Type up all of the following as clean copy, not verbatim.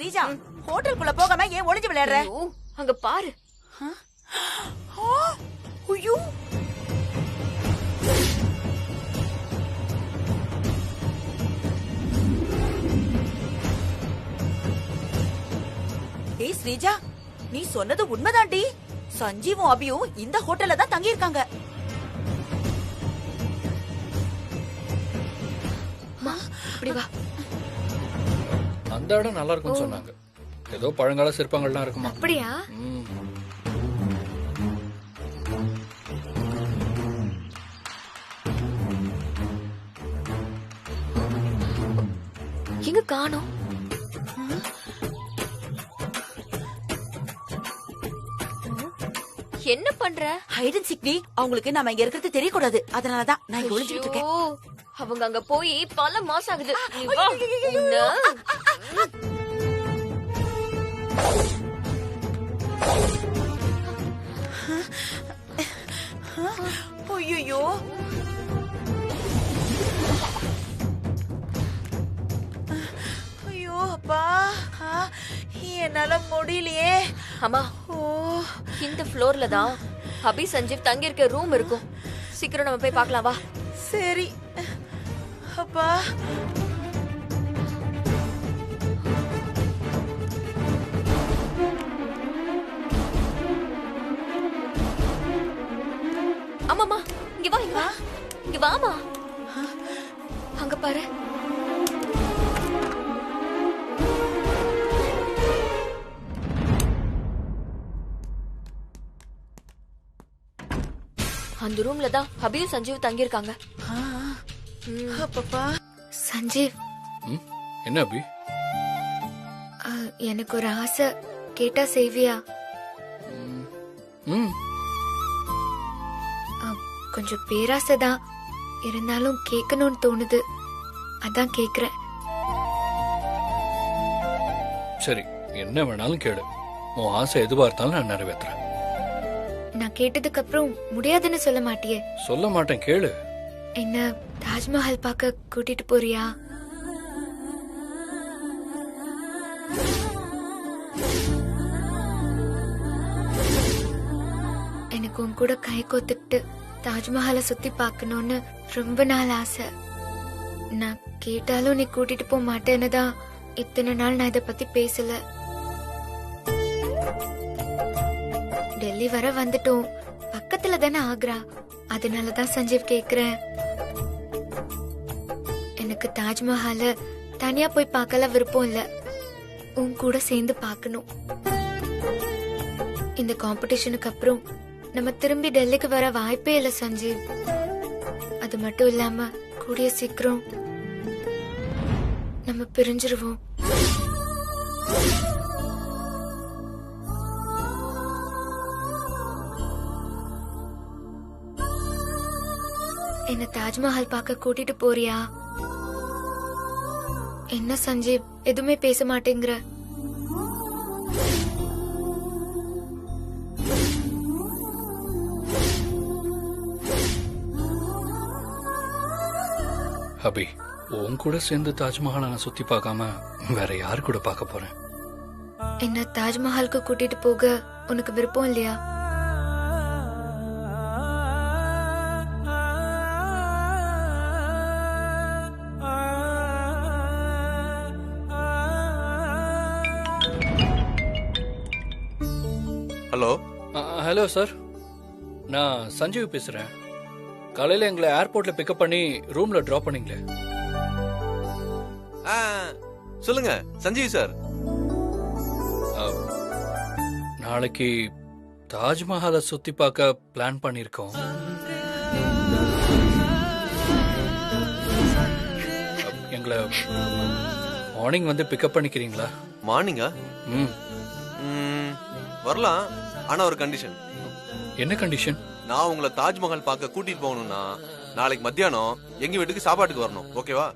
ஸ்ரீஜா, ஹோட்டலுக்குள்ள போகாம ஏன் ஒளிஞ்சு விளையாடுற? அங்க பாரு. ஐயோ, ஏய் ஸ்ரீஜா, நீ சொன்னது உண்மைதான்டி. சஞ்சீவும் அபியும் இந்த ஹோட்டல்ல தான் தங்கி இருக்காங்க. இப்படி வா. அந்த இடம் நல்லா இருக்கும்னு சொன்னாங்க. ஏதோ பழங்கால சிற்பங்கள்லாம் இருக்குமா? அப்படியா? எங்க காணோம்? என்ன பண்ற? ஹைட் அண்ட் சீக் டி. அவங்களுக்கு நாம இங்க இருக்கிறது தெரியக்கூடாது. அதனாலதான் நான் இங்க ஒளிஞ்சிட்டு இருக்கேன். அவங்க அங்க போய் பல மாசம் ஆகுது. நீ வா. உன்னை. ஐயோ, ஐயோ அப்பா, என்னால முடியலையே. அம்மா, இந்த ஃப்ளோர்ல தான் அபி சஞ்சீவ் தங்கி இருக்க ரூம் இருக்கும். சீக்கிரம் நம்ம போய் பார்க்கலாம் வா. சரி அப்பா. ஆமாமா, இங்க வா, இங்க வா, இங்க வாமா. அங்க பாரு. அந்த ரூம்ல தான் அபியும் சஞ்சீவ் தங்கி இருக்காங்க. அப்பப்பா. சஞ்சீவ், என்ன அபி? எனக்கு ஒரு ஆசை, கேட்டா செய்வியா? கொஞ்சம் பேராசைதான், இருந்தாலும் கேட்கணும்னு தோணுது, அதான் கேக்குறேன். சரி, என்ன வேணாலும் கேளு. உன் ஆசை எதுவா இருந்தாலும் நான் நிறைவேற்றுறேன். நான் கேட்டதுக்கு அப்புறம் முடியாதுன்னு சொல்ல மாட்டியே? சொல்ல மாட்டேன், கேளு. என்ன தாஜ்மஹால் பார்க்க கூட்டிட்டு போறியா? எனக்கு உன் கூட கை கோத்துக்கிட்டு தாஜ்மஹாலை சுத்தி பார்க்கணும்னு ரொம்ப நாள் ஆசை. நான் கேட்டாலும் நீ கூட்டிட்டு போக மாட்டேன்னு தான் இத்தனை நாள் நான் இத பத்தி பேசல. டெல்லி வர வந்துட்டோம், பக்கத்துல தானே ஆக்ரா, அதனாலதான் சஞ்சீவ் கேக்குறேன். எனக்கு தாஜ்மஹால தனியா போய் பார்க்கல விருப்பம் இல்ல, உன் கூட சேர்ந்து பார்க்கணும். இந்த காம்படிஷனுக்கு அப்புறம் நம்ம திரும்பி டெல்லிக்கு வர வாய்ப்பே இல்ல சஞ்சீவ். அது மட்டும் இல்லாம கூடிய சீக்கிரம் நம்ம பிரிஞ்சிருவோம். என்ன தாஜ்மஹால் பார்க்க கூட்டிட்டு போறியா? என்ன சஞ்சீவ், எதுவுமே பேச மாட்டேங்கிற? அபி, உன் கூட சேர்ந்து தாஜ்மஹாலை நான் சுத்தி பார்க்காம வேற யாரு கூட பார்க்க போறேன்? என்ன தாஜ்மஹாலுக்கு கூட்டிட்டு போக உனக்கு விருப்பம் இல்லையா? ஹலோ. ஹலோ சார், நான் சஞ்சீவ் பேசுறேன். காலையில எங்களை ஏர்போர்ட்ல பிக்கப் பண்ணி ரூம்ல டிராப் பண்ணீங்களே. சொல்லுங்க சஞ்சீவ் சார். நாளைக்கு தாஜ்மஹாலை சுத்தி பார்க்க பிளான் பண்ணிருக்கோம். எங்களை மார்னிங் வந்து பிக்கப் பண்ணிக்கிறீங்களா? மார்னிங்கா? வரலாம், ஆனா ஒரு கண்டிஷன். என்ன கண்டிஷன்? நான் உங்களை தாஜ்மஹால் பார்க்க கூட்டிட்டு போகணும்னா நாளைக்கு மத்தியானம் எங்க வீட்டுக்கு சாப்பாட்டுக்கு வரணும், ஓகேவா?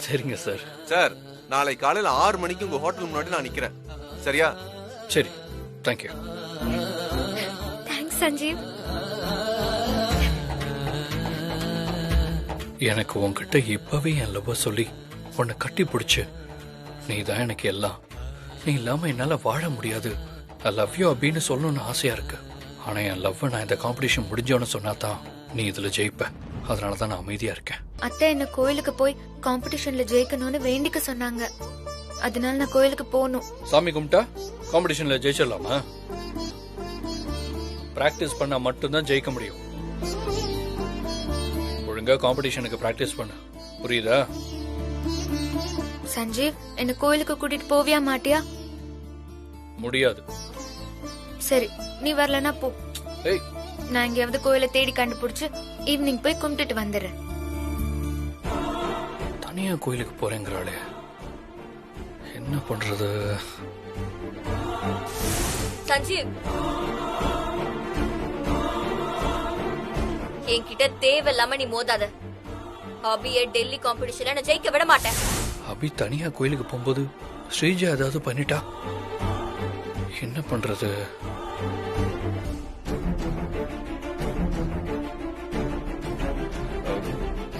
சரிங்க சார். சார், நாளை காலையில 6 மணிக்கு உங்க ஹோட்டல் முன்னாடி நான் நிக்கிறேன், சரியா? சரி, தேங்க்யூ. தேங்க்ஸ் சஞ்சீவ். எனக்கு உன்கிட்ட இப்பவே என் லவ் சொல்லி உன்னை கட்டி பிடிச்சு நீ தான் எனக்கு எல்லாம். நீ இல்லாம என்னால வாழ முடியாது. ஐ லவ் யூ அப்படின்னு சொல்லணும்னு ஆசையா இருக்கு. ஆனா என் லவ் நான் இந்த காம்படிஷன் முடிஞ்சோன்னு சொன்னாதான் நீ இதுல ஜெயிப்ப. அதனாலதான் நான் அமைதியா இருக்கேன். அத்தை என்ன கோயிலுக்கு போய் காம்படிஷன்ல ஜெயிக்கணும்னு வேண்டிக்க சொன்னாங்க. அதனால நான் கோயிலுக்கு போகணும். சாமி கும்பிட்டா காம்படிஷன்ல ஜெயிச்சிடலாமா? பிராக்டிஸ் பண்ணா மட்டும்தான் ஜெயிக்க முடியும். ஒழுங்கா காம்படிஷனுக்கு பிராக்டிஸ் பண்ண, புரியுதா? சஞ்சீவ், என்ன கோயிலுக்கு கூட்டிட்டு போவியா மாட்டியா? முடியாது. சரி, நீ வரலனா போ. ஏய், நான் எங்கேயாவது கோயிலை தேடி கண்டுபிடிச்சு ஈவினிங் போய் கும்பிட்டுட்டு வந்துடுறேன். தனியா கோயிலுக்கு போறேங்கிறாளே, என்ன பண்றது? சஞ்சீவ், என்கிட்ட தேவையில்லாம நீ மோதாத. அபிய டெல்லி காம்படிஷன்ல நான் ஜெயிக்க விட மாட்டேன். அபி தனியா கோயிலுக்கு போகும்போது ஸ்ரீஜா ஏதாவது பண்ணிட்டா என்ன பண்றது?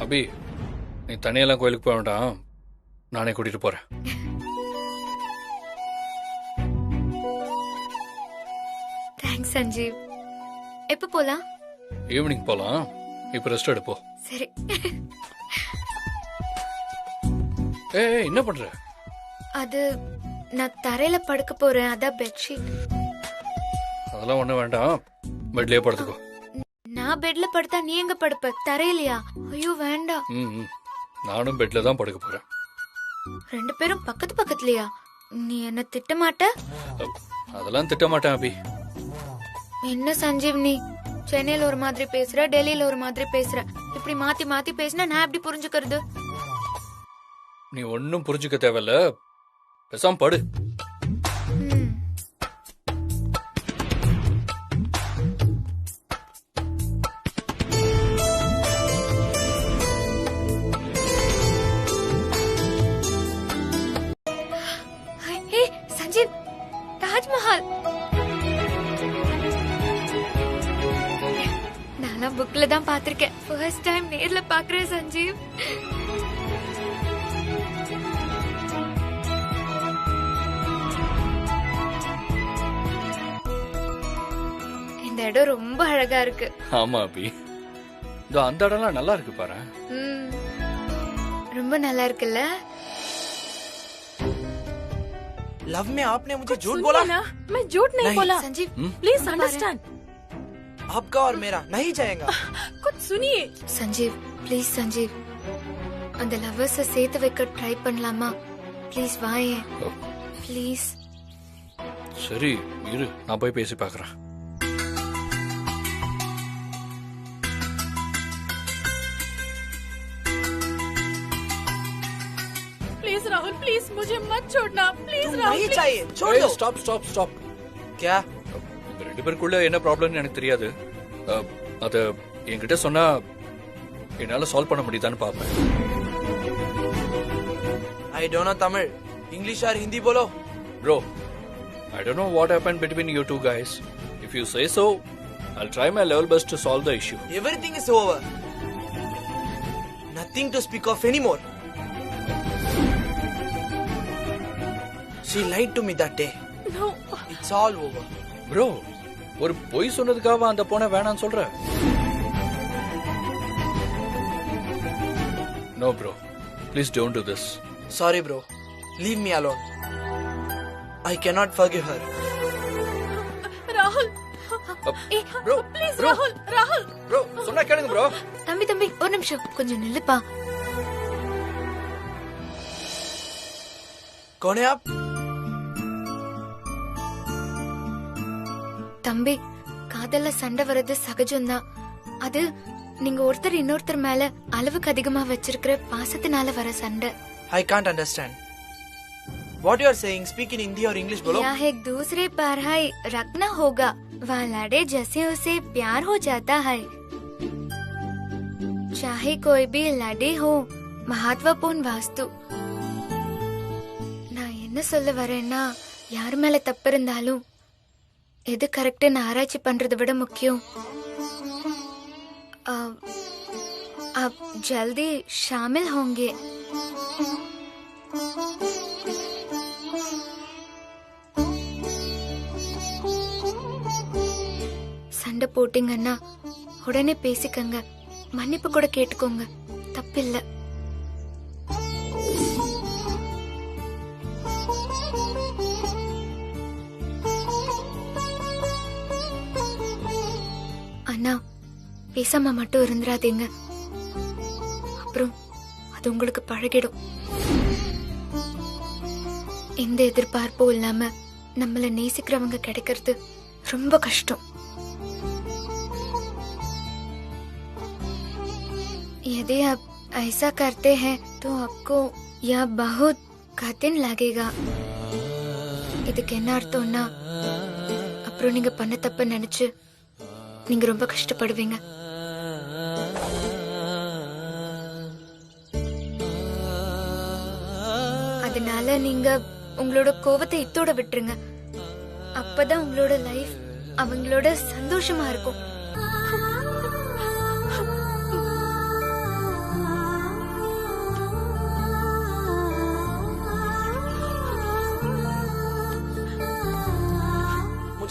அபி, நீ தனியெல்லாம் கோயிலுக்கு போக வேண்டாம், நானே கூட்டிட்டு போறேன். தேங்க்ஸ் சஞ்சீவ். எப்ப போலாம்? ஈவினிங் போலாம். இப்ப ரெஸ்ட் எடுப்போம். சரி. ஏய், என்ன பண்ற? அது நான் தரையில படுக்க போறேன், அதான் பெட்ஷீட். அதெல்லாம் ஒண்ணு வேண்டாம், பெட்லயே படுத்துக்கோ. நான் பெட்ல படுத்தா நீ எங்க படுப்ப? தரையிலையா? ஐயோ வேண்டாம். நானும் பெட்ல தான் படுக்க போறேன். ரெண்டு பேரும் பக்கத்து பக்கத்துலயா? நீ என்ன திட்ட மாட்ட? அதெல்லாம் திட்ட மாட்டேன் அபி. என்ன சஞ்சீவ், நீ சென்னையில ஒரு மாதிரி பேசுற, டெல்லியில ஒரு மாதிரி பேசுற. இப்படி மாத்தி மாத்தி பேசினா நான் எப்படி புரிஞ்சுக்கிறது? நீ ஒன்னும் புரிஞ்சுக்க தேவையில்ல, பேசாம படு. ம். ஹே சஞ்சீவ், தாஜ்மஹால். நான் புக்ல தான் பாத்திருக்கேன், ஃபர்ஸ்ட் டைம் நேர்ல பாக்குறேன் சஞ்சீவ். இந்த இடம் ரொம்ப அழகா இருக்கு. ஆமா அபி, அந்த இடம்லாம் நல்லா இருக்கு பாரு. ரொம்ப நல்லா இருக்குல்ல? लव में आपने मुझे झूठ बोला ना, मैं झूठ नहीं बोला। Sanjeev please understand. आपका और मेरा नहीं जाएगा। कुछ सुनिए संजीव, प्लीज संजीव, அந்த லவ்வர்ஸ் சேர்த்து வைக்க ட்ரை பண்ணலாமா? ப்ளீஸ் வாயே, ப்ளீஸ். சரி இரு, நான் போய் பேசி பார்க்கறேன். प्लीज राहुल, प्लीज मुझे मत छोड़ना, प्लीज तुम राहुल। नहीं चाहिए, छोड़ दो। Stop stop stop. क्या? இந்த ரெண்டு பேருக்குள்ள என்ன ப்ராப்ளம்னு எனக்கு தெரியாது. அத என்கிட்ட சொன்னா என்னால சால்வ் பண்ண முடியுதான்னு பாப்பேன். I don't know Tamil, English or Hindi बोलो। Bro, I don't know what happened between you two guys. If you say so, I'll try my level best to solve the issue. Everything is over. Nothing to speak of anymore. She lied to me that day. No. It's all over. Bro, ஒரு பொய் சொன்னதுக்காக அந்த பொண்ணை வேணான்னு சொல்ற? No bro, please don't do this. Sorry bro, leave me alone. I cannot forgive her. Rahul, Bro, please bro, Rahul, Rahul. bro, சொன்னா கேளுங்க bro. தம்பி தம்பி ஒரு நிமிஷம், கொஞ்சம் நில்லுப்பா. कौन है आप? தம்பி, காதல்ல சண்டை வர்றது சகஜம்தான். அது நீங்க ஒருத்தர் இன்னொருத்தர் மேல அளவுக்கு அதிகமா வச்சிருக்கிற பாசத்தினால வர சண்டை. I can't understand. What you are saying? Speak in Hindi or English बोलो। यह एक दूसरे पर है रखना होगा, वहाँ लड़े जैसे उसे प्यार हो जाता है। चाहे कोई भी लड़े हो, महत्वपूर्ण वास्तु. நான் என்ன சொல்ல வரேன்னா, யார் மேல தப்பு இருந்தாலும் எது கரெக்ட்னு ஆராய்ச்சி பண்றதை விட முக்கியம். आप जल्दी शामिल होंगे. சண்டை போட்டீங்கன்னா உடனே பேசிக்கங்க, மன்னிப்பு கூட கேட்டுக்கோங்க, தப்பில்ல. அண்ணா, பேசாம மட்டும் இருந்துராதீங்க, அப்புறம் அது உங்களுக்கு பழகிடும். எந்த எதிர்பார்ப்பும் இல்லாம நம்மள நேசிக்கிறவங்க கிடைக்கிறது ரொம்ப கஷ்டம். यदि आप ऐसा करते हैं तो आपको यह बहुत कठिन लगेगा. இதுக்கு என்ன அர்த்தம்னா, அப்புறம் நீங்க பண்ண தப்ப நினைச்சு நீங்க ரொம்ப கஷ்டப்படுவீங்க. அதனால நீங்க உங்களோட கோவத்தை இத்தோட விட்டுருங்க. அப்பதான் உங்களோட லைஃப் அவங்களோட சந்தோஷமா இருக்கும்.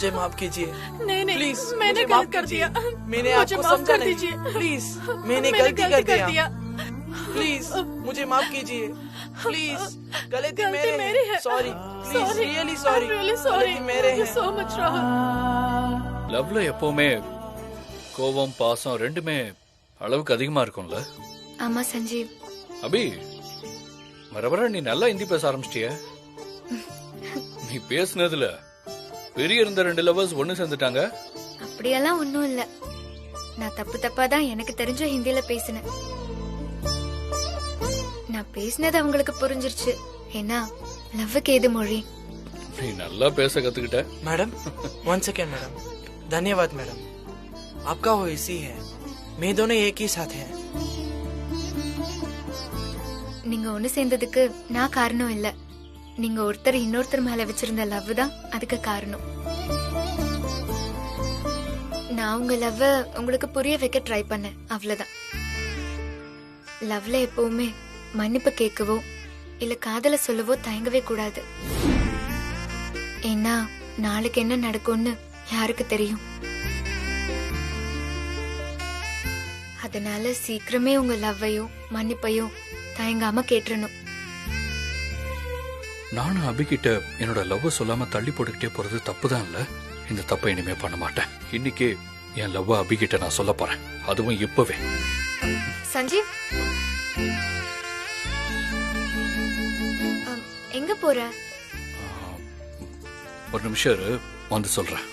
मुझे माफ कीजिए। नहीं नहीं, प्लीज मैंने मुझे माफ गलत कर कीजिए। दिया। मैंने मुझे आपको माफ समझा कर नहीं। दीजिए। प्लीज मैंने मैंने गलती कर कर दिया। प्लीज मुझे माफ कीजिए। प्लीज गलती मेरी है। Sorry please, really sorry. really sorry. गलती मेरे मुझे है। so much wrong. லவ்ல எப்பவுமே கோபம் பாசம் ரெண்டுமே அளவுக்கு அதிகமா இருக்கும்ல. ஆமா சஞ்சீவ். அபி, வர நீ நல்லா ஹிந்தி பேச ஆரம்பிச்சிட்டிய. நீ பேசுனதுல பெரிய இருந்த ரெண்டு லவர்ஸ் ஒண்ணு சேர்ந்துட்டாங்க. அப்படியெல்லாம் ஒண்ணும் இல்ல, நான் தப்பா தான் எனக்கு தெரிஞ்ச ஹிந்தில பேசினேன். நான் பேசினது அவங்களுக்கு புரிஞ்சிருச்சு. ஏன்னா லவ்வுக்கு ஏது மொழி. நீ நல்லா பேச கத்துக்கிட்ட. Madam 1 second madam. धन्यवाद मैडम, आपका वो इसी है। मैं दोनों एक ही साथ हैं। நீங்க ஒண்ணு சேர்ந்ததுக்கு நான் காரணம் இல்ல, நீங்க ஒருத்தர் இன்னொருத்தர் மேல வச்சிருந்த லவ் தான் அதுக்கு காரணம். நான் உங்க லவ் உங்களுக்கு புரிய வைக்க ட்ரை பண்ணேன், அவ்வளவுதான். லவ்ல எப்பவுமே மன்னிப்பு கேட்கவோ இல்ல காதல சொல்லவோ தயங்கவே கூடாது. ஏன்னா நாளைக்கு என்ன நடக்கும்னு யாருக்கு தெரியும். அதனால சீக்கிரமே உங்க லவ்வையும் மன்னிப்பையும் தயங்காம கேட்டுறணும். நானும் அபிகிட்ட என்னோட லவ் சொல்லாம தள்ளி போட்டுக்கிட்டே போறது தப்புதான் இல்ல. இந்த தப்பை இனிமே பண்ண மாட்டேன். இன்னைக்கு என் லவ் அபிகிட்ட நான் சொல்ல போறேன், அதுவும் இப்பவே. சஞ்சீவ், எங்க போற? ஒரு நிமிஷம் இரு, வந்து சொல்றேன்.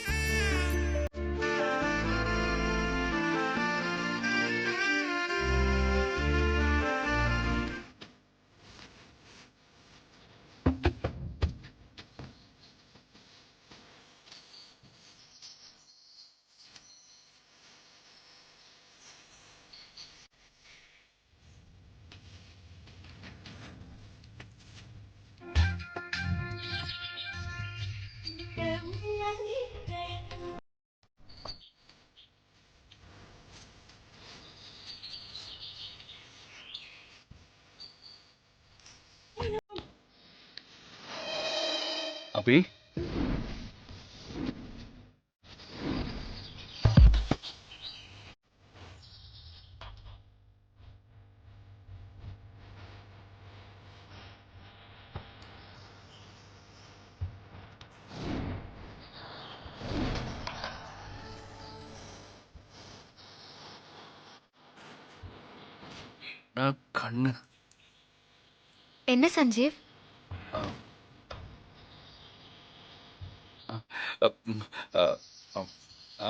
அபி, கண்ணு. என்ன சஞ்சீவ்?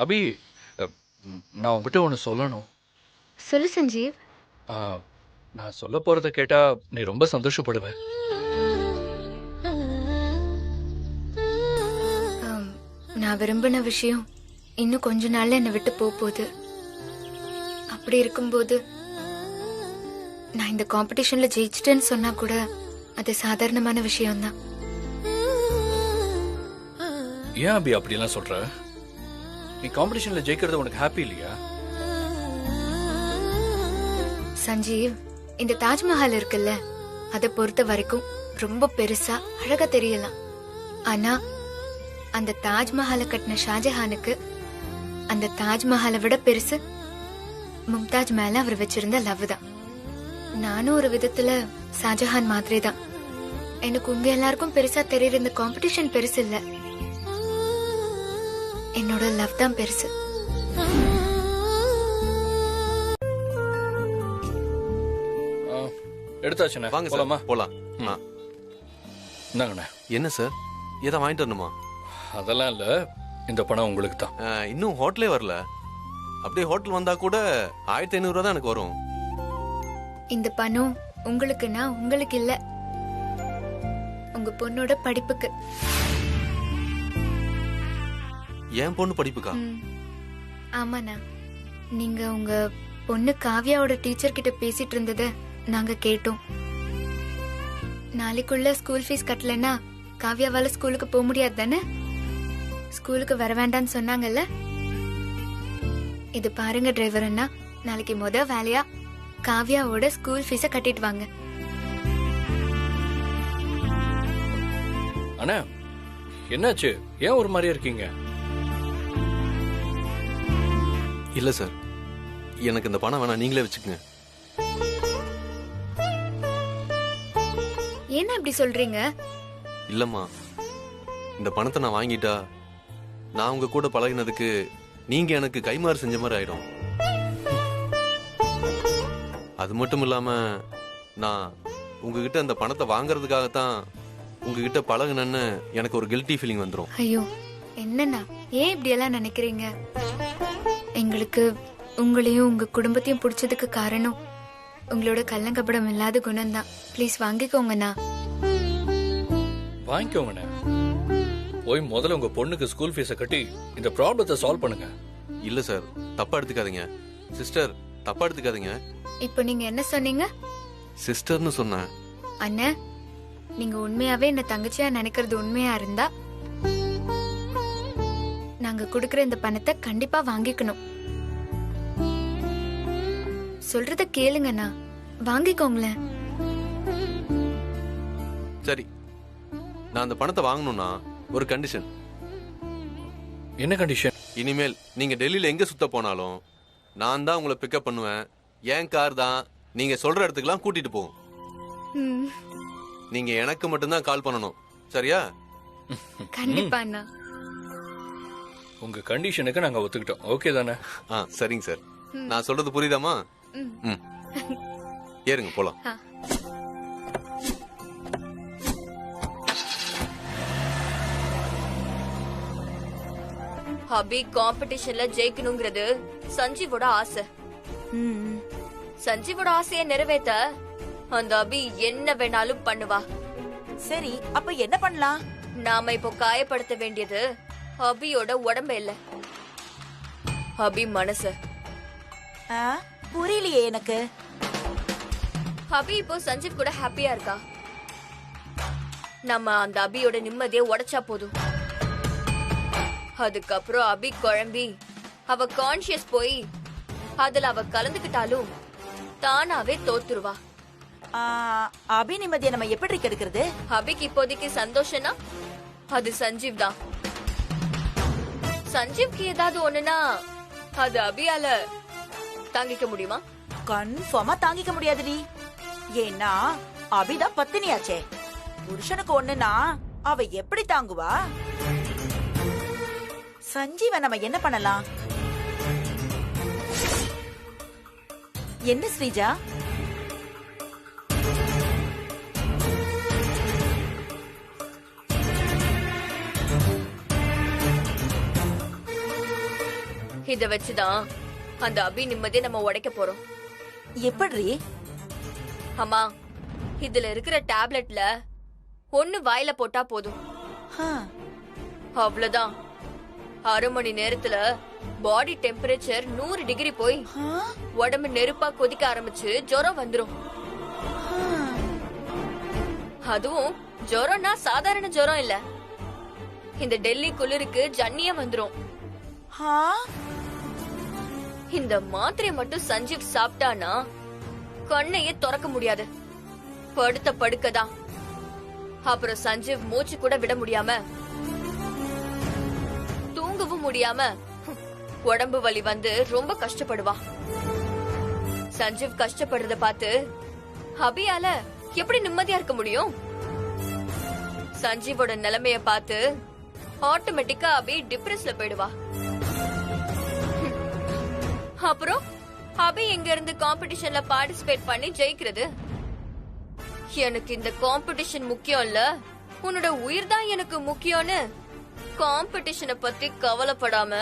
அபி, நான் உங்ககிட்ட ஒன்று சொல்லணும். சொல்லு சஞ்சீவ். நான் சொல்ல போறத கேட்டா நீ ரொம்ப சந்தோஷப்படுவ. நான் விரும்பின விஷயம் இன்னும் கொஞ்ச நாள்ல என்னை விட்டு போகுது. அப்படி இருக்கும்போது நான் இந்த காம்படிஷன்ல ஜெயிச்சிட்டேன்னு சொன்னா கூட அது சாதாரணமான விஷயம்தான். ஏன் அபி அப்படிலாம் சொல்ற? நீ காம்படிஷன்ல ஜெயிக்கிறது உனக்கு ஹாப்பி இல்லையா? சஞ்சீவ், இந்த தாஜ்மஹால் இருக்குல்ல, அதை பொறுத்த வரைக்கும் ரொம்ப பெருசா அழகா தெரியலாம். ஆனா அந்த தாஜ்மஹாலை கட்டின ஷாஜஹானுக்கு அந்த தாஜ்மஹாலை விட பெருசு மும்தாஜ் மேல அவர் வச்சிருந்த லவ் தான். நானும் ஒரு விதத்துல ஷாஜஹான் மாதிரி தான். எனக்கு உங்க எல்லாருக்கும் பெருசா தெரியுற இந்த காம்படிஷன் பெருசு இல்ல, என்னோட லவ் தான் பெருசு. எடுத்தாச்சுண்ணே, வாங்க போலாமா? சார் போலாம். இந்தாங்கண்ணே. என்ன சார், ஏதா வாங்கிட்டு வரணுமா? அதெல்லாம் இல்ல, இந்த பணம் உங்களுக்கு தான். இன்னும் ஹோட்டலே வரல. அப்படியே ஹோட்டல் வந்தா கூட 1500 ரூபா தான் எனக்கு வரும். இந்த பணம் உங்களுக்குன்னா உங்களுக்கு இல்ல, உங்க பொண்ணோட படிப்புக்கு. என் பொண்ணு படிப்புக்கா? ஆமாண்ணா, நீங்க உங்க பொண்ணு காவ்யாவோட டீச்சர் கிட்ட பேசிட்டு இருந்தத நாங்க கேட்டோம். நாளைக்குள்ள ஸ்கூல் ஃபீஸ் கட்டலன்னா காவ்யாவால ஸ்கூலுக்கு போக முடியாது தானே? ஸ்கூலுக்கு வர வேண்டாம்னு சொன்னாங்கல்ல. இது பாருங்க டிரைவர் அண்ணா, நாளைக்கு வேலையா காவ்யாவோட ஸ்கூல் ஃபீஸ கட்டிட்டு வாங்க. அண்ணா, என்னாச்சு? ஏன் ஒரு மாதிரியா இருக்கீங்க? இல்ல சார், எனக்கு இந்த பணம் வேணாம், நீங்களே வச்சுக்கோங்க. என்ன அப்படி சொல்றீங்க? இல்லம்மா, இந்த பணத்தை நான் வாங்கிட்டா நான் உங்க கூட பழகினதுக்கு நீங்க எனக்கு கைமாறு செஞ்ச மாதிரி ஆயிடும். அது மட்டும் இல்லாம நான் உங்ககிட்ட அந்த பணத்தை வாங்குறதுக்காகத்தான் உங்ககிட்ட பழகுனேன்னு எனக்கு ஒரு கில்ட்டி ஃபீலிங் வந்துடும். ஐயோ, என்னண்ணா ஏன் இப்படி எல்லாம் நினைக்கிறீங்க? எங்களுக்கு உங்களையும் உங்க குடும்பத்தையும் பிடிச்சதுக்கு காரணம் உங்களோட கள்ளங்கப்படம் இல்லாத குணம் தான். ப்ளீஸ் வாங்கிக்கோங்கண்ணா. வாங்கிக்கோங்கண்ணே. போய் முதல்ல உங்க பொண்ணுக்கு ஸ்கூல் ஃபீஸை கட்டி இந்த ப்ராப்ளத்தை சால்வ் பண்ணுங்க. இல்ல சார், தப்பா எடுத்துக்காதீங்க. சிஸ்டர், தப்பா எடுத்துக்காதீங்க. இப்போ நீங்க என்ன சொன்னீங்க? சிஸ்டர்னு சொன்னேன். அண்ணா, நீங்க உண்மையாவே என்ன தங்கச்சியா நினைக்கிறது உண்மையா இருந்தா நாங்க குடுக்கற இந்த பணத்தை கண்டிப்பா வாங்கிக்கணும். சொல்றத கேளுங்கண்ணா, வாங்கிக்கோங்களேன். சரி, நான் அந்த பணத்தை வாங்கணும்னா ஒரு கண்டிஷன். என்ன கண்டிஷன்? இனிமேல் நீங்க டெல்லியில எங்க சுத்த போனாலும் நான் தான் உங்களை பிக்கப் பண்ணுவேன். என் கார் தான் நீங்க சொல்ற இடத்துக்குலாம் கூட்டிட்டு போகும். ம், நீங்க எனக்கு மட்டும்தான் கால் பண்ணணும், சரியா? கண்டிப்பா அண்ணா. உங்க கண்டிஷனுக்கு நாங்க ஒத்துக்கிட்டோம். ஓகே தானே? சரிங்க சார். நான் சொல்றது புரியுதாமா? ம். ஏறுங்க போலாம். அபி காம்படிஷன்ல ஜெயிக்கணுங்கிறது சஞ்சீவோட ஆசை. சஞ்சீவோட ஆசையை நிறைவேத்த அந்த அபி என்ன வேணாலும் பண்ணுவா. சரி, அப்ப என்ன பண்ணலாம்? நாம இப்போ காயப்படுத்த வேண்டியது அபியோட உடம்ப இல்ல, அபி மனச. புரியலையே எனக்கு. அபி இப்போ சஞ்சீவ் கூட ஹாப்பியா இருக்கா. நம்ம அந்த அபியோட நிம்மதியை உடைச்சா போதும். அதுக்கப்புறம் அபி குழம்பி அவ கான்சியஸ் போய் அதுல அவ கலந்துக்கிட்டாலும் தானாவே தோத்துருவா. அபி நிம்மதியை நம்ம எப்படி கெடுக்கிறது? அபிக்கு இப்போதைக்கு சந்தோஷம்னா அது சஞ்சீவ் தான். சஞ்சீவ்க்கு ஏதாவது ஒண்ணுனா அது அபியால தாங்கிக்க முடியுமா? கன்ஃபார்மா தாங்கிக்க முடியாதுடி. ஏன்னா அபிதான் பத்தினியாச்சே. புருஷனுக்கு ஒண்ணுனா அவ எப்படி தாங்குவா? சஞ்சீவ நம்ம என்ன பண்ணலாம்? என்ன ஸ்ரீஜா? இத வச்சுதான் அந்த அபி நிம்மதியை நம்ம உடைக்க போறோம். எப்படி? அம்மா, இதுல இருக்கிற டேப்லெட்ல ஒண்ணு வாயில போட்டா போதும். அவ்வளவுதான். 1/2 மணி நேரத்துல பாடி டெம்பரேச்சர் 100 டிகிரி போய் உடம்பு நெருப்பா கொதிக்க ஆரம்பிச்சு ஜுரம் வந்துரும். அதுவும் ஜுரம்னா சாதாரண ஜுரம் இல்ல, இந்த டெல்லி குளிருக்கு ஜன்னியே வந்துரும். இந்த மாத்திரை மட்டும் சஞ்சீவ் சாப்பிட்டானா கண்ணையே திறக்க முடியாது, படுத்த படுக்கதான். அப்புறம் சஞ்சீவ் மூச்சு கூட விட முடியாம தூங்கவும் முடியாம உடம்பு வலி வந்து ரொம்ப கஷ்டப்படுவா. சஞ்சீவ் கஷ்டப்படுறத பார்த்து அபியால எப்படி நிம்மதியா இருக்க முடியும்? சஞ்சீவோட நிலைமைய பார்த்து ஆட்டோமேட்டிக்கா அபி டிப்ரெஸ்ல போயிடுவா. அப்புறம் அபி எங்க இருந்து காம்படிஷன்ல பார்ட்டிசிபேட் பண்ணி ஜெயிக்கிறது? எனக்கு இந்த காம்படிஷன் முக்கியம் இல்ல, உன்னோட உயிர் தான் எனக்கு முக்கியம்னு காம்படிஷனை பத்தி கவலைப்படாம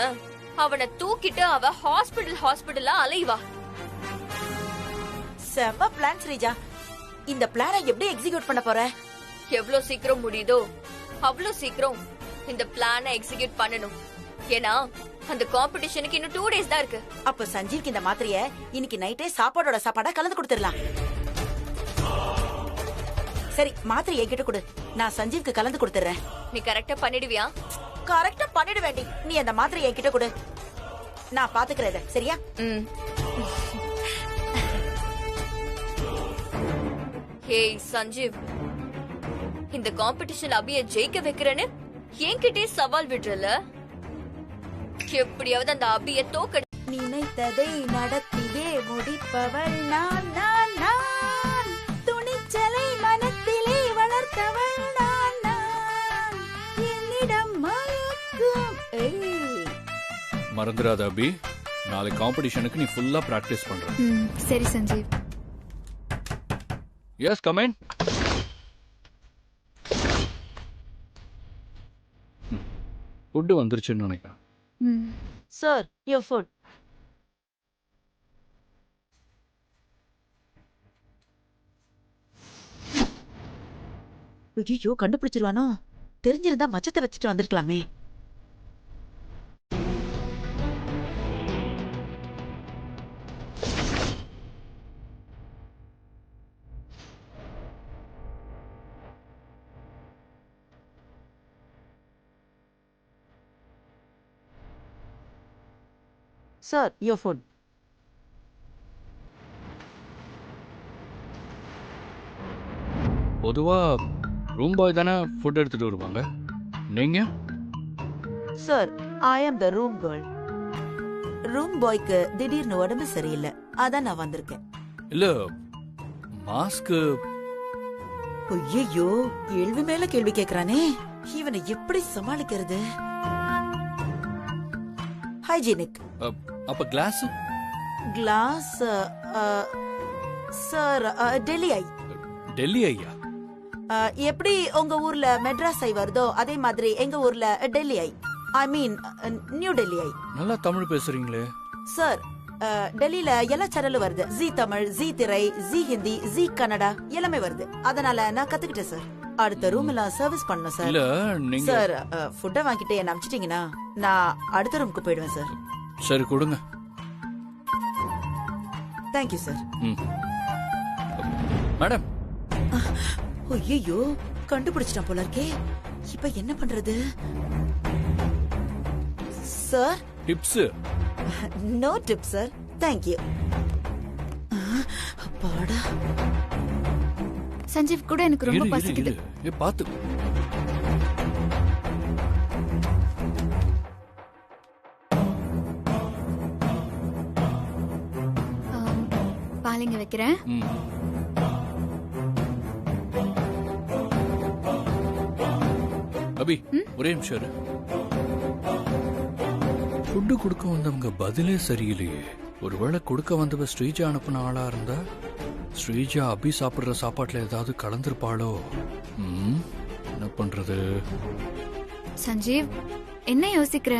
அவனை தூக்கிட்டு அவ ஹாஸ்பிடலா அலைவா. செம்ம பிளான் ஸ்ரீஜா. இந்த பிளானை எப்படி எக்ஸிக்யூட் பண்ண போற? எவ்வளவு சீக்கிரம் முடியுதோ அவ்வளவு சீக்கிரம் இந்த பிளானை எக்ஸிக்யூட் பண்ணணும். ஏன்னா அந்த காம்படிஷனுக்கு இன்னும் 2 days தான் இருக்கு. அப்ப சஞ்சீவ்க்கு இந்த மாத்திரைய இன்னைக்கு நைட்டே சாப்பாடோட சாப்பாடா கலந்து கொடுத்துடலாம். சரி, மாத்திரை என்கிட்ட கொடு, நான் சஞ்சீவ்க்கு கலந்து கொடுத்துறேன். நீ கரெக்டா பண்ணிடுவியா? கரெக்டா பண்ணிட வேண்டி. நீ அந்த மாத்திரை என்கிட்ட கொடு, நான் பாத்துக்கிறேன். சரியா? ஹேய் சஞ்சீவ், இந்த காம்படிஷன் அபிய ஜெயிக்க வைக்கிறேன்னு என்கிட்டே சவால் விடுறல. எப்படியாவது அந்த அபிய தோக்க. நினைத்ததை நடத்தியே முடிப்பவள் நான் நான் நான். துணிச்சலை மனத்திலே வளர்த்தவள் நான் நான். என்னிடம் மயக்கும். மறந்துடாத அபி, நாளை காம்படிஷனுக்கு நீ ஃபுல்லா பிராக்டிஸ் பண்ற. சரி Sanjeev. Yes, come in. Food வந்துருச்சுன்னு நினைக்கிறேன். Sir, your food. ஐயோ, கண்டுபிடிச்சிருவானோ? தெரிஞ்சிருந்தா மச்சத்தை வச்சுட்டு வந்திருக்கலாமே. Sir, your food. பொதுவா ரூம் பாய் தானே ஃபுட் எடுத்துட்டு வருவாங்க. நீங்க? Sir, I am the room girl. Room பாய்க்கு திடீர்னு உடம்பு சரியில்லை, அதான் நான் வந்திருக்கேன். இல்ல, மாஸ்க்கு. ஐயோ, கேள்வி மேல கேள்வி கேக்குறானே, இவனை எப்படி சமாளிக்கிறது? ஹைஜீனிக். அப்ப கிளாஸ்? கிளாஸ் சார் டெல்லி ஐ. டெல்லி ஐயா? எப்படி உங்க ஊர்ல மெட்ராஸ் ஐ வருதோ அதே மாதிரி எங்க ஊர்ல டெல்லி ஐ, ஐ மீன் நியூ டெல்லி ஐ. நல்லா தமிழ் பேசுறீங்களே. சார், டெல்லியில எல்லா சேனலும் வருது. ஜி தமிழ், ஜி திரை, ஜி ஹிந்தி, ஜி கன்னடா எல்லாமே வருது. அதனால நான் கத்துக்கிட்டேன் சார். அடுத்த ரூம் எல்லாம் சர்வீஸ் பண்ணணும் சார். இல்ல நீங்க சார், ஃபுட்டை வாங்கிட்டு என்ன அனுப்பிச்சிட்டீங்கன்னா நான் அடுத்த ரூமுக்கு போயிடுவேன் சார். சரி, கொடுங்க. Thank you sir. மேடம். ஐயோ, கண்டுபிடிச்சிட்டான் போல இருக்கே. இப்ப என்ன பண்றது? Sir, tips? No tip sir, thank you. அப்பாடா. சஞ்சீவ் கூட எனக்கு ரொம்ப பசிக்குது. பாத்து. பாலிங்க வைக்கிறேன். அபி, ஒரே நிமிஷம் இரு. ஃபுட்டு கொடுக்க வந்தவங்க பதிலே சரியில்லையே. ஒருவேளை கொடுக்க வந்தவ ஸ்ரீஜா அனுப்புன ஆளா இருந்தா ஸ்ரீஜா அபி சாப்பிடுற சாப்பாட்டுல ஏதாவது கலந்திருப்பாளோ? என்ன பண்றது? சஞ்சீவ், என்ன யோசிக்கிற?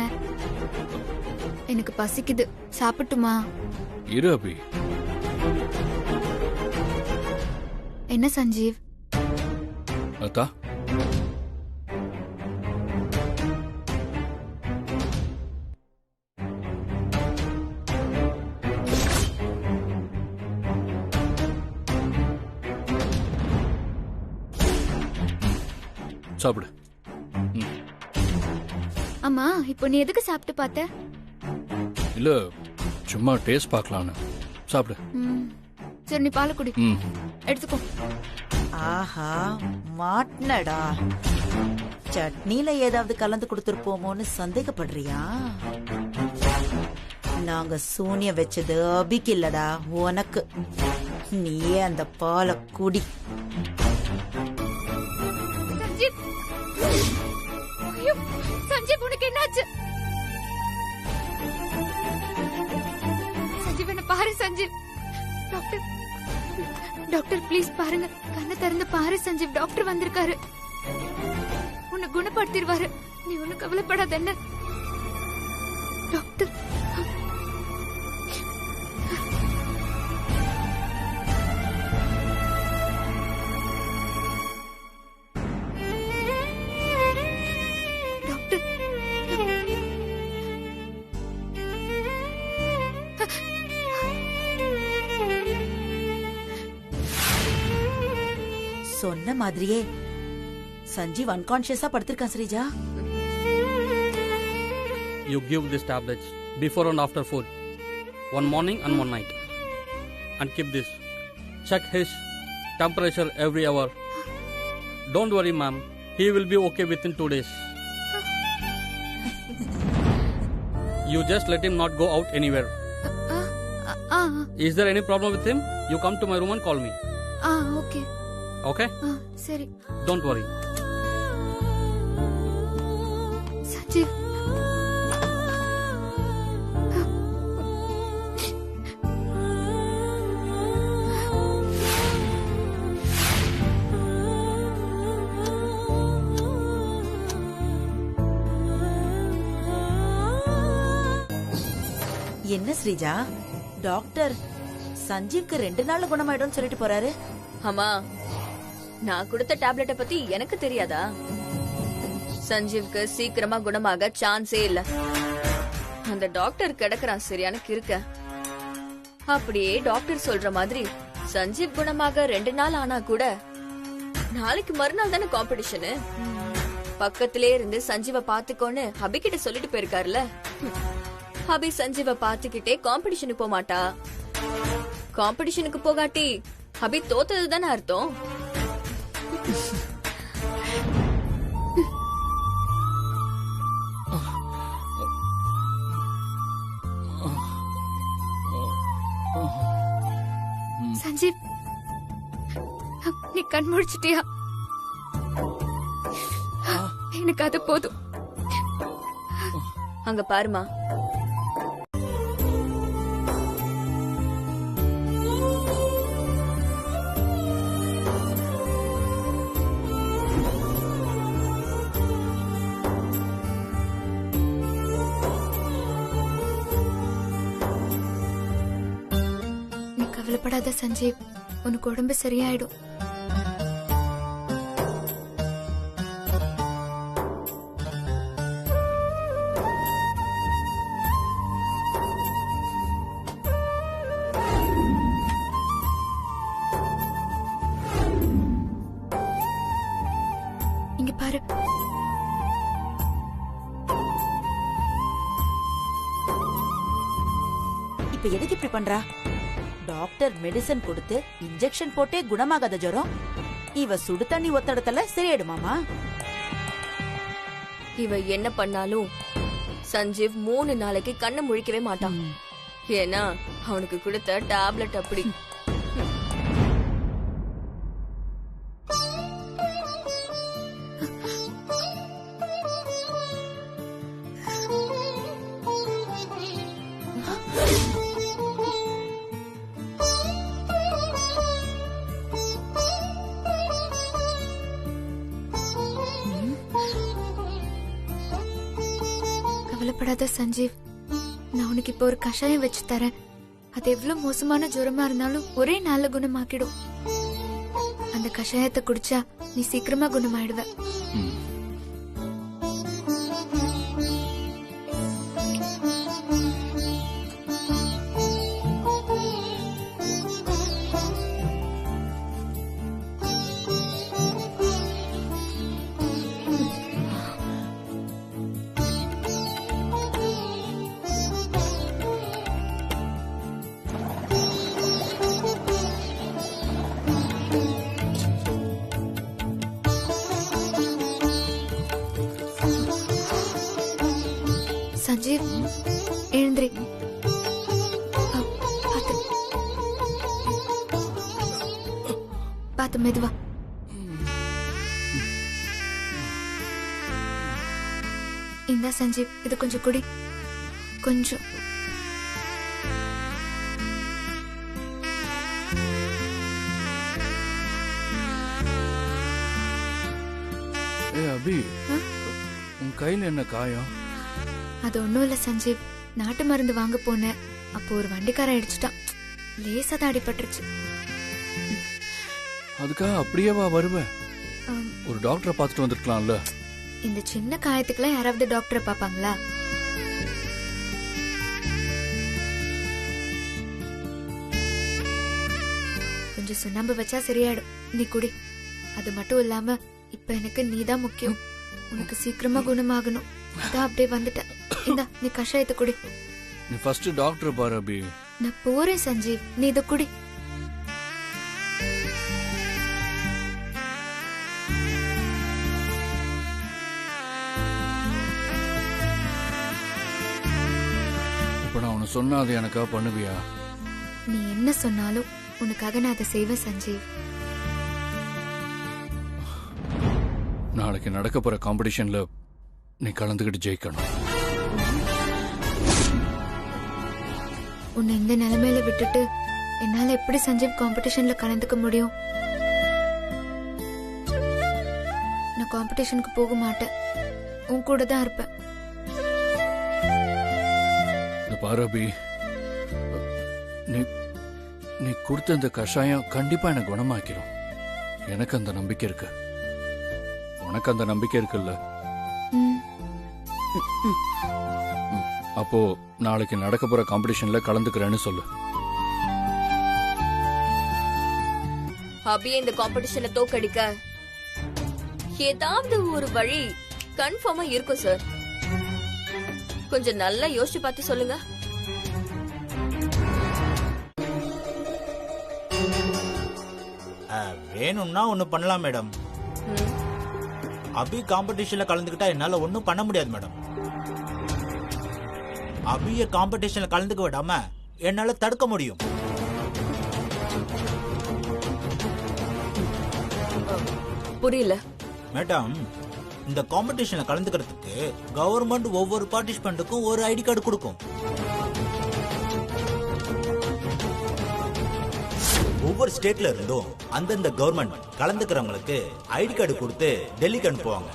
எனக்கு பசிக்குது, சாப்பிட்டுமா? இரு அபி. என்ன சஞ்சீவ்? அத்தா, சாப்பிடு. அம்மா, இப்போ நீ எதுக்கு சாப்பிட்டு பார்த்த? இல்ல, சும்மா டேஸ்ட் பார்க்கலான்னு. சாப்பிடு. சரி, நீ பால் குடி. எடுத்துக்கோ. ஆஹா, மாட்னடா. சட்னில ஏதாவது கலந்து கொடுத்துருப்போமோன்னு சந்தேகப்படுறியா? நாங்க சூனியம் வச்சது அபிக்கு இல்லடா, உனக்கு. நீயே அந்த பாலை குடி. சஞ்சீவ், ஐயோ, சஞ்சீவ் உனக்கு என்னாச்சு? சஞ்சீவ் என்ன பாரு சஞ்சீவ். டாக்டர், டாக்டர் ப்ளீஸ் பாருங்க, கண்ணை திறந்து பாரு சஞ்சீவ், டாக்டர் வந்திருக்காரு. உன்னை குணப்படுத்திடுவாரு, நீ ஒன்னும் கவலைப்படாத என்ன. டாக்டர், டாக்டர், சொன்ன மாதிரியே சஞ்சீவ் அன்கான்ஷியஸா படுத்திருக்கான் Sreeja. You give these tablets before and after food, one morning and one night, and keep this. Check his temperature every hour. Don't worry, ma'am. He will be okay within 2 days. You just let him not go out anywhere. Is there any problem with him? You come to my room and call me. Okay. Okay? சரி. Don't worry. Sanjeev, என்ன Sreeja, doctor சஞ்சீவ்க்கு 2 நாள்ல குணமாயிடும் சொல்லிட்டு போறாரு. அம்மா, நான் கொடுத்த டேப்லெட்டை பத்தி எனக்கு தெரியாதா? சஞ்சீவ்க்கு சீக்கிரமா குணமாக சான்ஸே இல்ல. அந்த டாக்டர் கிடக்குறான் சரியான கிறுக்க. அப்படியே டாக்டர் சொல்ற மாதிரி சஞ்சீவ் குணமாக 2 நாள் ஆனா கூட நாளைக்கு மறுநாள் தானே காம்படிஷனு. பக்கத்திலே இருந்து சஞ்சீவ பாத்துக்கோன்னு அபி கிட்ட சொல்லிட்டு போயிருக்காருல. அபி சஞ்சீவ பாத்துக்கிட்டே காம்படிஷனுக்கு போக மாட்டா. காம்படிஷனுக்கு போகாட்டி அபி தோத்தது தானே அர்த்தம். சஞ்சீவ், நீ கண் முழிச்சிட்டியா? எனக்கு அது போதும். அங்க பாருமா, நீ கவலைப்படாத சஞ்சீவ், உனக்கு உடம்பு சரியாயிடும். இங்க பாரு, இப்ப எதுக்கு இப்படி பண்றா? டாக்டர் மெடிசன் கொடுத்து இன்ஜெக்ஷன் போட்டே குணமாகாத ஜுரம் இவ சுடு தண்ணி ஒத்தடத்துல சரியாயிடுமாமா? இவ என்ன பண்ணாலும் சஞ்சீவ் 3 நாளைக்கு கண்ணு முழிக்கவே மாட்டான். ஏன்னா அவனுக்கு கொடுத்த டேப்லெட் அப்படி. கவலைப்படாத சஞ்சீவ், நான் உனக்கு இப்போ ஒரு கஷாயம் வச்சு தரேன். அது எவ்வளவு மோசமான ஜுரமா இருந்தாலும் ஒரே நாள்ல குணமாக்கிடும். அந்த கஷாயத்தை குடிச்சா நீ சீக்கிரமா குணமாயிடுவ. சஞ்சீவ், எழுந்திரி. பார்த்து மெதுவா. இந்தா சஞ்சீவ், இது கொஞ்சம் குடி. கொஞ்சம். அபி, உன் கையில என்ன காயம்? அது ஒண்ணும் இல்ல சஞ்சீவ், நாட்டு மருந்து வாங்க போனேன். அப்போ ஒரு வண்டிக்காரன் அடிச்சுட்டான். லேசா தான் அடிபட்டுருச்சு. அதுக்காக அப்படியேவா வருவ? ஆம், ஒரு டாக்டரை பார்த்துட்டு வந்திருக்கலாம்ல. இந்த சின்ன காயத்துக்குலாம் யாராவது டாக்டரை பாப்பாங்களா? கொஞ்சம் சுண்ணாம்பு வச்சா சரியாயிடும். நீ குடி. அது மட்டும் இல்லாம இப்ப எனக்கு நீதான் முக்கியம். உனக்கு சீக்கிரமா குணமாகணும். அதான் அப்படியே வந்துட்டேன். இந்தா, நீ கஷாயத்தை குடி. நீ ஃபர்ஸ்ட் டாக்டரை பாரு அபி. நான் போறேன் சஞ்சீவ், நீ இதை குடி. இப்ப நான் உனக்கு சொன்னா அது எனக்கா பண்ணுவியா? நீ என்ன சொன்னாலும் உனக்காக நான் அதை செய்வேன் சஞ்சீவ். நாளைக்கு நடக்க போற காம்படிஷன்ல நீ கலந்துக்கிட்டு ஜெயிக்கணும். உன்னை இந்த நிலைமையில விட்டுட்டு என்னால எப்படி சஞ்சீவ் காம்படிஷன்ல கலந்துக்க முடியும்? நான் காம்படிஷனுக்கு போக மாட்டேன். உன் கூட தான் இருப்பேன். இந்த பாரு அபி, நீ நீ கொடுத்த இந்த கஷாயம் கண்டிப்பா எனக்கு குணமாக்கிடும். எனக்கு அந்த நம்பிக்கை இருக்கு. உனக்கு அந்த நம்பிக்கை இருக்குல்ல? ம். அப்போ நாளைக்கு நடக்க போற காம்படிஷன்ல கலந்துக்கிறேன்னு சொல்லு. அபியை இந்த காம்படிஷன்ல தோக்கடிக்க ஏதாவது ஒரு வழி கன்ஃபார்மா இருக்கும் சார். கொஞ்சம் நல்லா யோசிச்சு பார்த்து சொல்லுங்க. வேணும்னா ஒண்ணு பண்ணலாம் மேடம். அபி காம்படிஷன்ல கலந்துக்கிட்டா என்னால ஒண்ணும் பண்ண முடியாது மேடம். அபிய காம்படிஷன்ல கலந்துக்க விடாம என்னால தடுக்க முடியும். புரியல மேடம், இந்த காம்படிஷன்ல கலந்துக்கிறதுக்கு கவர்மெண்ட் ஒவ்வொரு பார்ட்டிசிபென்ட்டுக்கும் ஒரு ஐடி கார்டு கொடுக்கும். ஒவ்வொரு ஸ்டேட்ல இருந்தும் அந்தந்த கவர்மெண்ட் கலந்துக்கிறவங்களுக்கு ஐடி கார்டு கொடுத்து டெல்லிக்கு அனுப்புவாங்க.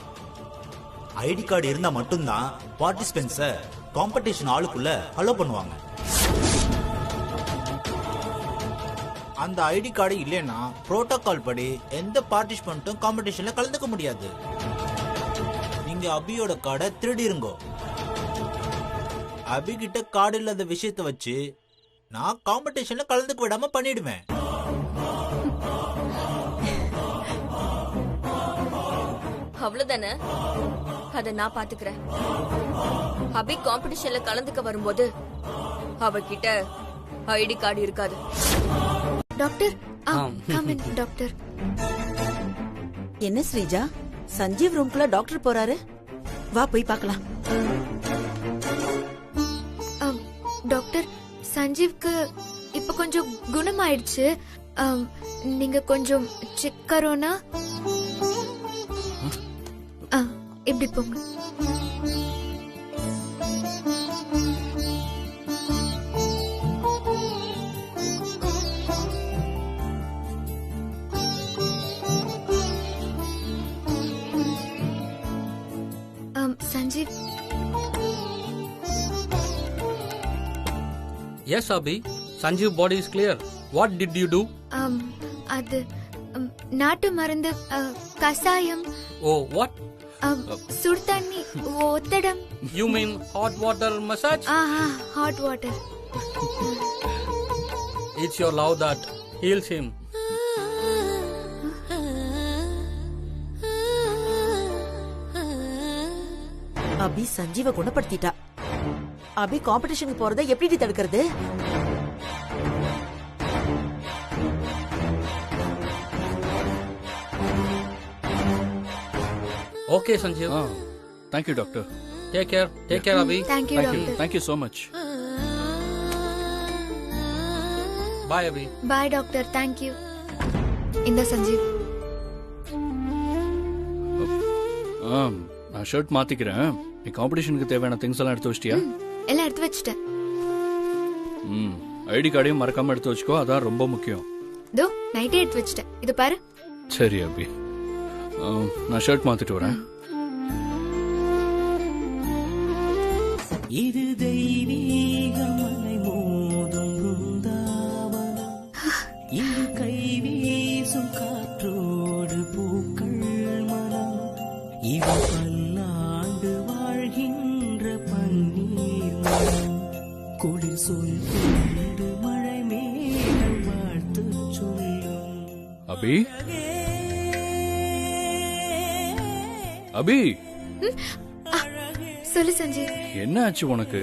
ஐடி கார்டு இருந்தா மட்டும்தான் பார்ட்டிசிபென்ட்ஸ காம்படிஷன் ஆளுக்குள்ள அலோ பண்ணுவாங்க. அந்த ஐடி கார்டு இல்லைன்னா புரோட்டோகால் படி எந்த பார்ட்டிசிபென்ட்டும் காம்படிஷன்ல கலந்துக்க முடியாது. நீங்க அபியோட கார்டை திருடிருங்கோ. அபி கிட்ட கார்டு இல்லாத விஷயத்தை வச்சு நான் காம்படிஷன்ல கலந்துக்க விடாம பண்ணிடுவேன். அவ்வளவுதானே? அத நான் பாத்துக்கிறேன். அபி காம்படிஷன்ல கலந்துக்க வரும்போது அவகிட்ட ஐடி கார்டு இருக்காது. Doctor, come in doctor. என்ன ஸ்ரீஜா, சஞ்சீவ் ரூம்குள்ள டாக்டர் போறாரு. வா போய் பார்க்கலாம். டாக்டர், சஞ்சீவ்க்கு இப்ப கொஞ்சம் குணமாயிடுச்சு. நீங்க கொஞ்சம் செக் கரோனா. இப்படி போங்க. Sanjeev. Yes, Abhi. Sanjeev body is clear. What did you do? அது நாட்டு மருந்து, கசாயம். Oh, what? சுடு தண்ணி, ஒத்தடம். You mean hot water massage? Hot water. It's your love that heals him. அபி சஞ்சீவ குணப்படுத்திட்டா. அபி காம்படிஷனுக்கு போறதை எப்படி தடுக்கிறது? Okay, Sanjeev. Thank you, doctor. Take care. Take care, Abhi. Thank you, doctor. Thank you so much. Bye, Abhi. Bye, doctor. Thank you. இந்த சஞ்சீவ். நான் shirt மாத்திக்கிறேன். நீ காம்படிஷனுக்கு தேவையான things எல்லாம் எடுத்து வச்சிட்டியா? எல்லாம் எடுத்து வச்சிட்டேன். ஐடி கார்டையும் மறக்காம எடுத்து வச்சுக்கோ, அதான் ரொம்ப முக்கியம். தோ நைட்டே எடுத்து வச்சிட்டேன், இது பாரு. சரி அபி, நான் ஷர்ட் மாத்திட்டு வரேன். இது தெய்வீக மலை மோதும் பிருந்தாவனம், இது கை வீசும் காற்றோடு பூக்கள் மனம், இது பல்லாண்டு வாழ்கின்ற பன்னீர் மனம், குளிர் சொல் கொண்டு மழை மேகம் வாழ்த்து சொல்லும். அபி, அபி, சொல்லு சஞ்சீவ். என்ன ஆச்சு உனக்கு?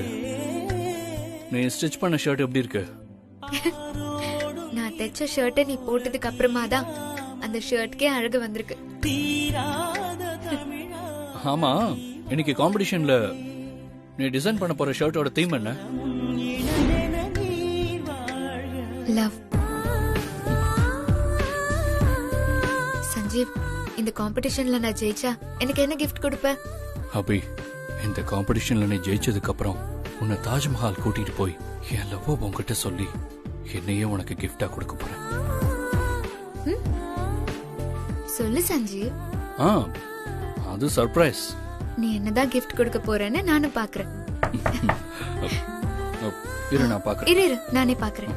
நீ ஸ்டிச் பண்ண ஷர்ட் எப்படி இருக்கு? நான் தைச்ச ஷர்ட்டை நீ போட்டதுக்கு அப்புறமா தான் அந்த ஷர்ட்கே அழகு வந்திருக்கு. ஆமா, இன்னைக்கு காம்படிஷன்ல நீ டிசைன் பண்ண போற ஷர்ட்டோட தீம் என்ன? லவ். சஞ்சீவ், இந்த காம்படிஷன்ல நான் ஜெயிச்சா எனக்கு என்ன கிஃப்ட் கொடுப்ப? அபி, இந்த காம்படிஷன்ல நீ ஜெயிச்சதுக்கு அப்புறம் உன்னை தாஜ்மஹால் கூட்டிட்டு போய் என் லவ் உன்கிட்ட சொல்லி என்னையே உனக்கு கிஃப்டா கொடுக்க போறேன். சொல்லு சஞ்சீவ். அது சர்ப்ரைஸ். நீ என்னதான் கிஃப்ட் கொடுக்க போறேன்னு நானும் பாக்குறேன். இரு, நான் பாக்குறேன். இரு நானே பாக்குறேன்.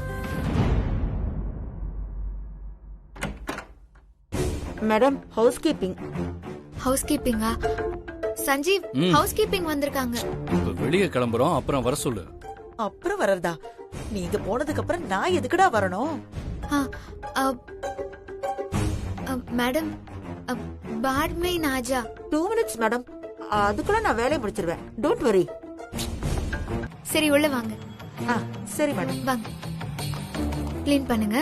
Madam, housekeeping. ஹவுஸ் கீப்பிங்கா? சஞ்சீவ், ஹவுஸ் கீப்பிங் வந்திருக்காங்க. வெளியே கிளம்புறோம், அப்புறம் வர சொல்லு. அப்புறம் வரதா? நீங்க போனதுக்கு அப்புறம் நான் எதுக்குடா வரணும்? மேடம், பாட் மே நாஜா. 2 minutes மேடம், அதுக்குள்ள நான் வேலையை முடிச்சிருவேன். Don't worry. சரி, உள்ள வாங்க. சரி மேடம், வாங்க. க்ளீன் பண்ணுங்க.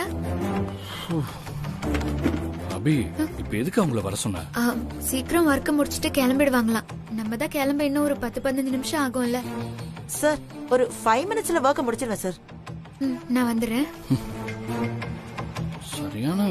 அபி, இப்ப எதுக்கு அவங்கள வர சொன்ன? சீக்கிரம் ஒர்க்க முடிச்சிட்டு கிளம்பிடுவாங்களாம். நம்ம தான் கிளம்ப இன்னும் ஒரு 10-15 நிமிஷம் ஆகும்ல. சார், ஒரு 5 minutesல ஒர்க்க முடிச்சிருவேன் சார். நான் வந்துடுறேன். சரியான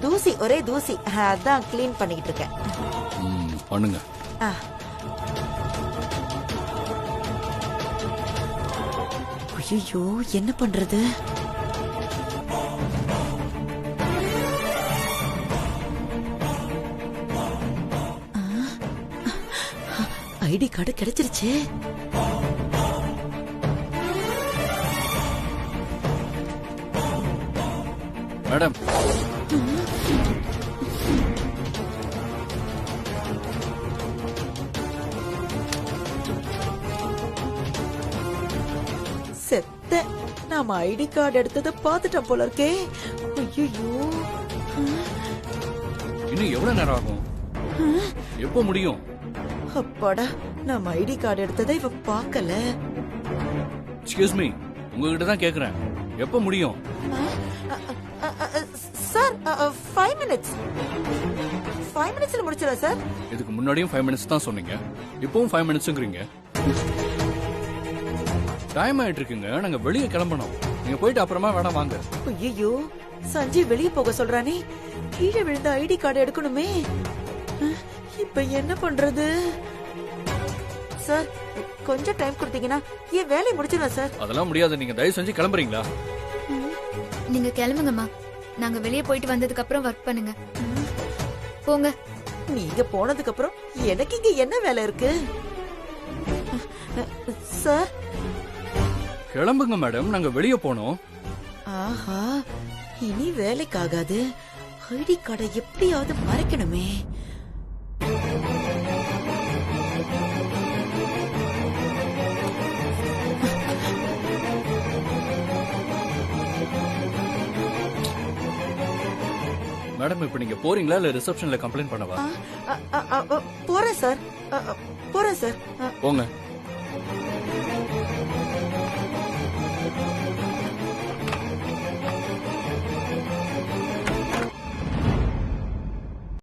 தூசி, ஒரே தூசி, அதான் கிளீன் பண்ணிட்டு இருக்கேன். பண்ணுங்க. ஐயோ, என்ன பண்றது? ஐடி கார்டு கிடைச்சிருச்சு. மேடம், செத்த, நாம ஐடி கார்டு எடுத்ததை பார்த்துட்டோம் போல இருக்கே. ஐயோ, இன்னும் எவ்வளவு நேரம் ஆகும்? எப்போ முடியும்? அப்பாடா, நம்ம ஐடி கார்டு எடுத்ததை இவ பார்க்கல. எக்ஸ்கியூஸ் மீ, உங்ககிட்ட தான் கேக்குறேன், எப்போ முடியும்? Sir, 5 minutes. 5 minutesல முடிச்சிடலாம் சார். இதுக்கு முன்னாடியும் 5 minutes தான் சொன்னீங்க, இப்பவும் 5 minutesங்கறீங்க. டைம் ஆயிட்டு இருக்குங்க, நாங்க வெளியே கிளம்பணும். நீங்க போயிட்டு அப்புறமா வேணா வாங்க. ஐயோ, சஞ்சய் வெளியே போக சொல்றானே. கீழே விழுந்த ஐடி கார்டு எடுக்கணுமே. இப்ப என்ன பண்றது? சார், கொஞ்சம் டைம் கொடுத்தீங்கன்னா என் வேலையை முடிச்சிடலாம் சார். அதெல்லாம் முடியாது, நீங்க தயவு செஞ்சு கிளம்புறீங்களா? நீங்க கிளம்புங்கம்மா, நாங்க வெளியே போயிட்டு வந்ததுக்கு அப்புறம் ஒர்க் பண்ணுங்க. போங்க. நீங்க போனதுக்கு அப்புறம் எனக்கு இங்க என்ன வேலை இருக்கு? சார், கிளம்புங்க மேடம், நாங்க வெளியே போனோம். ஆஹா, இனி வேலைக்காகாது. ஐடி கார்டை எப்படியாவது மறைக்கணுமே. மேடம் இப்ப நீங்க போறீங்களா இல்ல ரிசப்ஷன்ல கம்ப்ளைண்ட் பண்ணவா? போறேன் சார். போறேன் சார். போங்க.